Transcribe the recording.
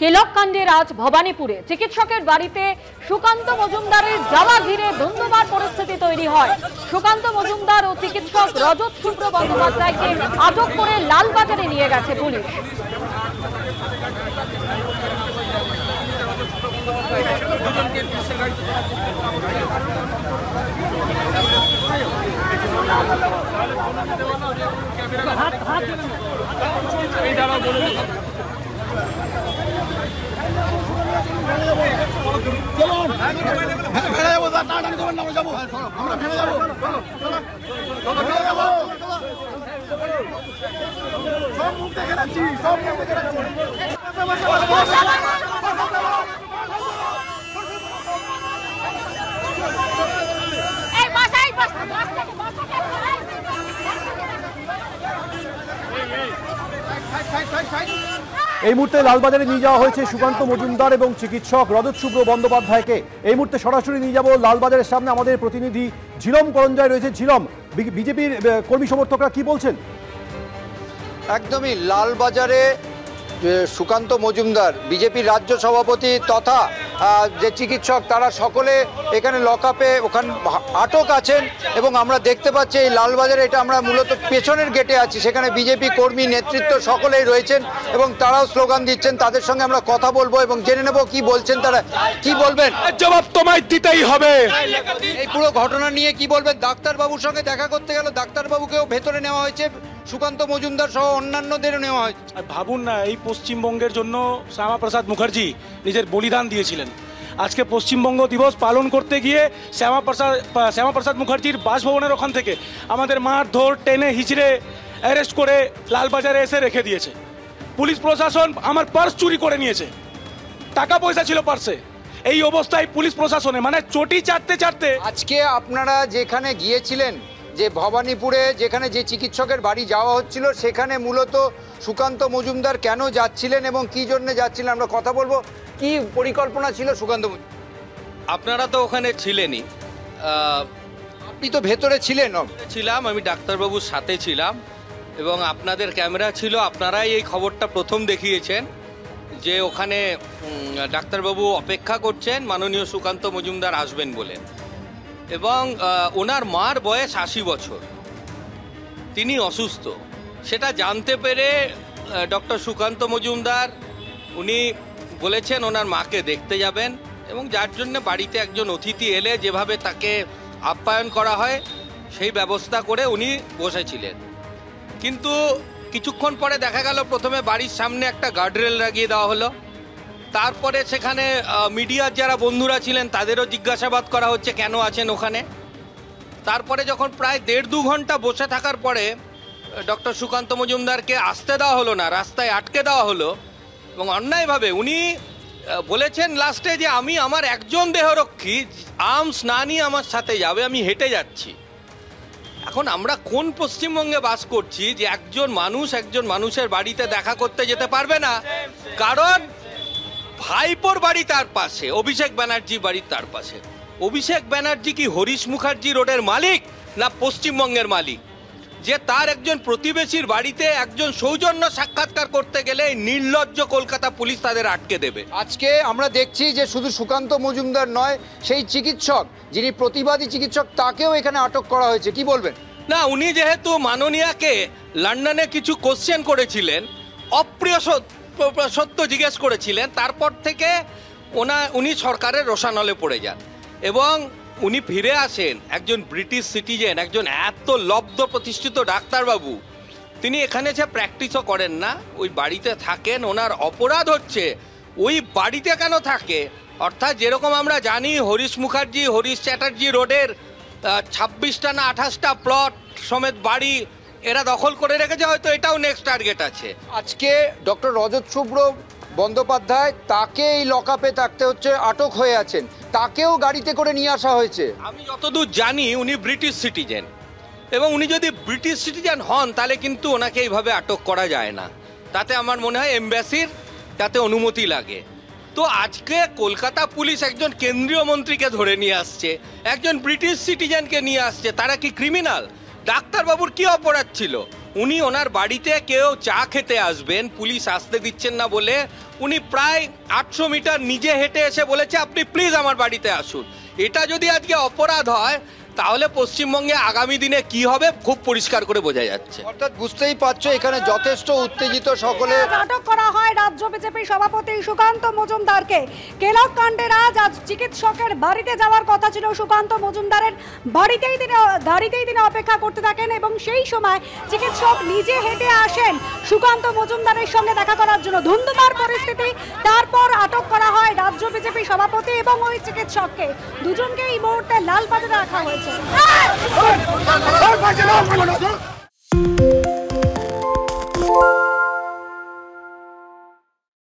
কেলক কাণ্ডের আজ ভবানীপুরে চিকিৎসকের বাড়িতে সুকান্ত মজুমদারের যাওয়া ঘিরে ধুন্ধুমার পরিস্থিতি তৈরি হয়। সুকান্ত মজুমদার ও চিকিৎসক রজত শুভ্র বন্দ্যোপাধ্যায়কে আটক করে লালবাজারে নিয়ে গেছে পুলিশ। এই মুহূর্তে লালবাজারে নিয়ে যাওয়া হয়েছে সুকান্ত মজুমদার এবং চিকিৎসক রজত শুভ্র বন্দ্যোপাধ্যায়কে। এই মুহূর্তে সরাসরি নিয়ে যাব লালবাজারের সামনে, আমাদের প্রতিনিধি ঝিলম করঞ্জয় রয়েছে। ঝিলম, বিজেপির কর্মী সমর্থকরা কি বলছেন? একদমই লালবাজারে সুকান্ত মজুমদার বিজেপির রাজ্য সভাপতি তথা যে চিকিৎসক তারা সকলে এখানে লকআপে ওখানে আটক আছেন এবং আমরা দেখতে পাচ্ছি এই লালবাজারে, এটা আমরা মূলত পেছনের গেটে আছি, সেখানে বিজেপি কর্মী নেতৃত্ব সকলেই রয়েছেন এবং তারাও স্লোগান দিচ্ছেন। তাদের সঙ্গে আমরা কথা বলবো এবং জেনে নেব কি বলছেন তারা। কি বলবেন? জবাব তোমায় দিতেই হবে। এই পুরো ঘটনা নিয়ে কি বলবেন? ডাক্তারবাবুর সঙ্গে দেখা করতে গেল, ডাক্তারবাবুকেও ভেতরে নেওয়া হয়েছে, সুকান্ত মজুমদার সহ অন্যান্যদেরও নেওয়া হয়েছে। ভাবুন না, এই পশ্চিমবঙ্গের জন্য শ্যামাপ্রসাদ মুখার্জি নিজের বলিদান দিয়েছিলেন। আজকে পশ্চিমবঙ্গ দিবস পালন করতে গিয়ে শ্যামাপ্রসাদ মুখার্জির বাসভবনের ওখান থেকে আমাদের মারধর, টেনে হিচড়ে অ্যারেস্ট করে লালবাজারে এসে রেখে দিয়েছে। পুলিশ প্রশাসন আমার পার্স চুরি করে নিয়েছে, টাকা পয়সা ছিল পার্সে। এই অবস্থায় পুলিশ প্রশাসনে মানে চটি চাটতে চাটতে আজকে আপনারা যেখানে গিয়েছিলেন, যে ভবানীপুরে যেখানে যে চিকিৎসকের বাড়ি যাওয়া হচ্ছিল, সেখানে মূলত সুকান্ত মজুমদার কেন যাচ্ছিলেন এবং কি জন্য যাচ্ছিলেন আমরা কথা বলবো। কি পরিকল্পনা ছিল সুকান্ত? আপনারা তো ওখানে ছিলেনই, আপনি তো ভেতরে ছিলেন। ছিলাম, আমি ডাক্তারবাবুর সাথে ছিলাম এবং আপনাদের ক্যামেরা ছিল, আপনারাই এই খবরটা প্রথম দেখিয়েছেন যে ওখানে ডাক্তারবাবু অপেক্ষা করছেন মাননীয় সুকান্ত মজুমদার আসবেন বলে। এবং ওনার মার বয়স ৮০ বছর, তিনি অসুস্থ, সেটা জানতে পেরে ডক্টর সুকান্ত মজুমদার উনি বলেছেন ওনার মাকে দেখতে যাবেন এবং যার জন্য বাড়িতে একজন অতিথি এলে যেভাবে তাকে আপ্যায়ন করা হয় সেই ব্যবস্থা করে উনি বসেছিলেন। কিন্তু কিছুক্ষণ পরে দেখা গেল প্রথমে বাড়ির সামনে একটা গার্ডরেল লাগিয়ে দেওয়া হলো, তারপরে সেখানে মিডিয়ার যারা বন্ধুরা ছিলেন তাদেরও জিজ্ঞাসাবাদ করা হচ্ছে কেন আছেন ওখানে। তারপরে যখন প্রায় ১.৫-২ ঘন্টা বসে থাকার পরে ডক্টর সুকান্ত মজুমদারকে আসতে দেওয়া হলো না, রাস্তায় আটকে দেওয়া হলো এবং অন্যায়ভাবে উনি বলেছেন লাস্টে যে আমি আমার একজন দেহরক্ষী আর্মস না নিয়ে আমার সাথে যাবে, আমি হেঁটে যাচ্ছি। এখন আমরা কোন পশ্চিমবঙ্গে বাস করছি যে একজন মানুষের বাড়িতে দেখা করতে যেতে পারবে না? কারণ ভাইপোর বাড়ি তার পাশে, অভিষেক ব্যানার্জি বাড়ি তার পাশে। অভিষেক ব্যানার্জি কি হরিশ মুখার্জি রোডের মালিক না পশ্চিমবঙ্গের মালিক, যে তার একজন প্রতিবেশীর বাড়িতে একজন সৌজন্য সাক্ষাৎকার করতে গেলে নির্লজ্জ কলকাতা পুলিশ তাদের আটকে দেবে? আজকে আমরা দেখছি যে শুধু সুকান্ত মজুমদার নয়, সেই চিকিৎসক যিনি প্রতিবাদী চিকিৎসক তাকেও এখানে আটক করা হয়েছে। কি বলবেন? না, উনি যেহেতু মাননীয়াকে লন্ডনে কিছু কোশ্চেন করেছিলেন, অপ্রিয় সত্য জিজ্ঞেস করেছিলেন, তারপর থেকে উনি সরকারের রোষানলে পড়ে যান এবং উনি ফিরে আসেন একজন ব্রিটিশ সিটিজেন, একজন এত লব্ধ প্রতিষ্ঠিত ডাক্তারবাবু। তিনি এখানে যে প্র্যাকটিসও করেন না, ওই বাড়িতে থাকেন। ওনার অপরাধ হচ্ছে ওই বাড়িতে কেন থাকে, অর্থাৎ যেরকম আমরা জানি হরিশ মুখার্জি হরিশ চ্যাটার্জি রোডের 26টা না 28টা প্লট সমেত বাড়ি এরা দখল করে রেখেছে, হয়তো এটাও নেক্সট টার্গেট আছে। আজকে ডক্টর রজত শুভ্র বন্দ্যোপাধ্যায়, তাকে এই লকআপে থাকতে হচ্ছে, আটক হয়ে আছেন, তাকেও গাড়িতে করে নিয়ে আসা হয়েছে। আমি যতদূর জানি উনি ব্রিটিশ সিটিজেন এবং উনি যদি ব্রিটিশ সিটিজেন হন তাহলে কিন্তু ওনাকে এইভাবে আটক করা যায় না, তাতে আমার মনে হয় এমবাসির তাতে অনুমতি লাগে। তো আজকে কলকাতা পুলিশ একজন কেন্দ্রীয় মন্ত্রীকে ধরে নিয়ে আসছে, একজন ব্রিটিশ সিটিজেনকে নিয়ে আসছে, তারা কি ক্রিমিনাল? ডাক্তারবাবুর কি অপরাধ ছিল? উনি ওনার বাড়িতে কেউ চা খেতে আসবেন, পুলিশ আসতে দিচ্ছেন না বলে উনি প্রায় 800 মিটার নিজে হেঁটে এসে বলেছে আপনি প্লিজ আমার বাড়িতে আসুন। এটা যদি আজকে অপরাধ হয় তাহলে পশ্চিমবঙ্গে আগামী দিনে কি হবে খুব পরিষ্কার করে বোঝা যাচ্ছে। অর্থাৎ বুঝতেই পারছো এখানে যথেষ্ট উত্তেজিত সকলে। আটক করা হয় রাজ্য বিজেপির সভাপতি সুকান্ত মজুমদারকে। কেলক কাণ্ডের আজ চিকিৎসকের বাড়িতে যাওয়ার কথা ছিল সুকান্ত মজুমদারের। গাড়িতেই তিনি অপেক্ষা করতে থাকেন এবং সেই সময় চিকিৎসক নিজে হেঁটে আসেন সুকান্ত মজুমদারের সঙ্গে দেখা করার জন্য। ধুন্ধুমার পরিস্থিতি, তারপর আটক করা হয় রাজ্য বিজেপি সভাপতি এবং ওই চিকিৎসককে। দুজনকে এই মুহূর্তে লালবাজারে রাখা হয়েছে।